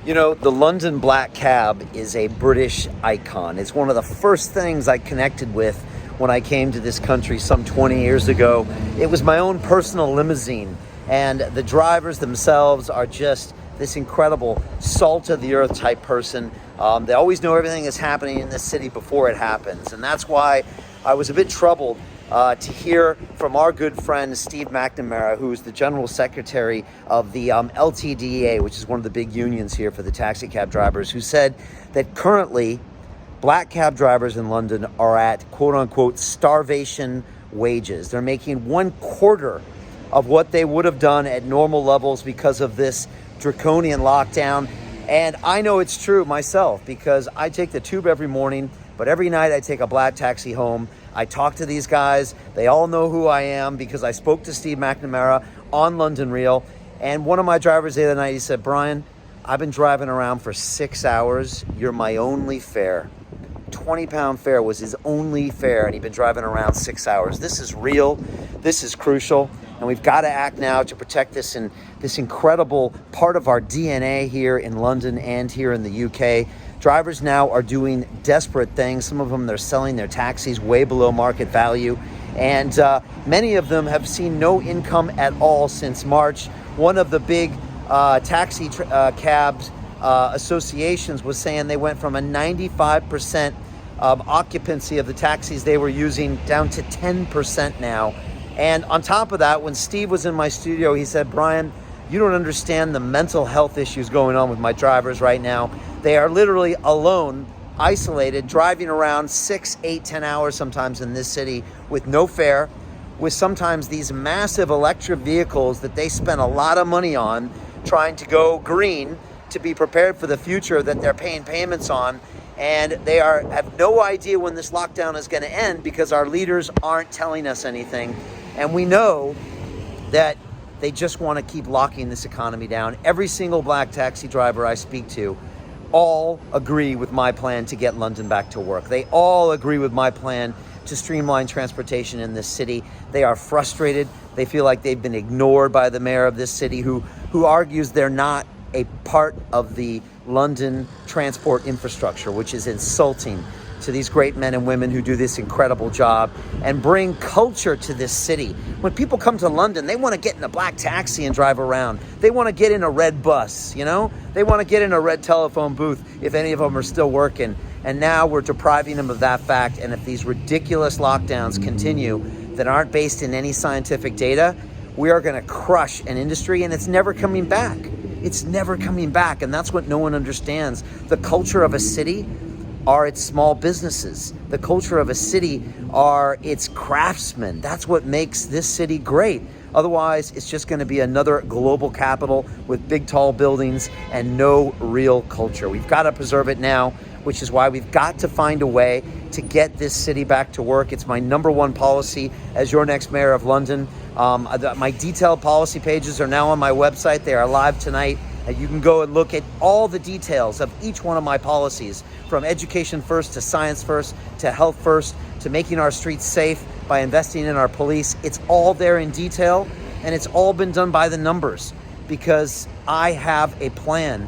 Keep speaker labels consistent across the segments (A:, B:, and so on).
A: You know, the London Black Cab is a British icon. It's one of the first things I connected with when I came to this country some 20 years ago. It was my own personal limousine, and the drivers themselves are just this incredible salt of the earth type person. They always know everything that's happening in this city before it happens, and that's why I was a bit troubled to hear from our good friend Steve McNamara, who's the General Secretary of the LTDA, which is one of the big unions here for the taxi cab drivers, who said that currently black cab drivers in London are at quote-unquote starvation wages. They're making 1/4 of what they would have done at normal levels because of this draconian lockdown. And I know it's true myself because I take the tube every morning, but every night I take a black taxi home. I talk to these guys. They all know who I am because I spoke to Steve McNamara on London Real. And one of my drivers the other night, he said, "Brian, I've been driving around for 6 hours. You're my only fare." £20 fare was his only fare, and he'd been driving around 6 hours. This is real. This is crucial. And we've got to act now to protect this incredible part of our DNA here in London and here in the UK. Drivers now are doing desperate things. Some of them, they're selling their taxis way below market value. And many of them have seen no income at all since March. One of the big taxi cabs associations was saying they went from a 95% occupancy of the taxis they were using down to 10% now. And on top of that, when Steve was in my studio, he said, "Brian, you don't understand the mental health issues going on with my drivers right now. They are literally alone, isolated, driving around 6, 8, 10 hours sometimes in this city with no fare, with sometimes these massive electric vehicles that they spend a lot of money on trying to go green to be prepared for the future that they're paying payments on. And they have no idea when this lockdown is going to end because our leaders aren't telling us anything. And we know that they just want to keep locking this economy down. Every single black taxi driver I speak to all agree with my plan to get London back to work. They all agree with my plan to streamline transportation in this city. They are frustrated. They feel like they've been ignored by the mayor of this city who argues they're not a part of the London transport infrastructure, which is insulting to these great men and women who do this incredible job and bring culture to this city. When people come to London, they want to get in a black taxi and drive around. They want to get in a red bus, you know? They want to get in a red telephone booth if any of them are still working. And now we're depriving them of that fact. And if these ridiculous lockdowns continue that aren't based in any scientific data, we are going to crush an industry, and it's never coming back. It's never coming back. And that's what no one understands. The culture of a city are its small businesses. The culture of a city are its craftsmen. That's what makes this city great. Otherwise, it's just going to be another global capital with big, tall buildings and no real culture. We've got to preserve it now, which is why we've got to find a way to get this city back to work. It's my number one policy as your next mayor of London. My detailed policy pages are now on my website. They are live tonight. You can go and look at all the details of each one of my policies, from education first to science first to health first to making our streets safe by investing in our police. It's all there in detail, and it's all been done by the numbers because I have a plan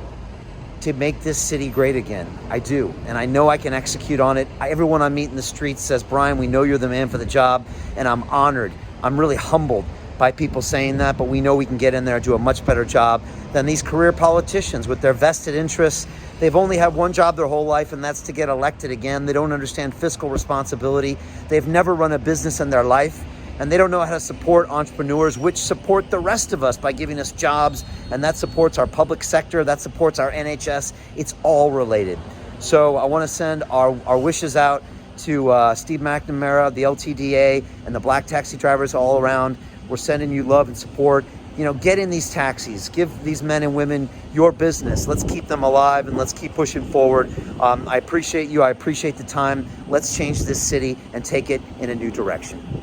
A: to make this city great again. I do, and I know I can execute on it. Everyone I meet in the streets says, "Brian, we know you're the man for the job," and I'm honored. I'm really humbled by people saying that, but we know we can get in there and do a much better job than these career politicians with their vested interests. They've only had one job their whole life, and that's to get elected again. They don't understand fiscal responsibility. They've never run a business in their life, and they don't know how to support entrepreneurs, which support the rest of us by giving us jobs, and that supports our public sector, that supports our NHS. It's all related. So I want to send our wishes out to Steve McNamara, the LTDA, and the black taxi drivers all around. We're sending you love and support. You know, get in these taxis. Give these men and women your business. Let's keep them alive and let's keep pushing forward. I appreciate you. I appreciate the time. Let's change this city and take it in a new direction.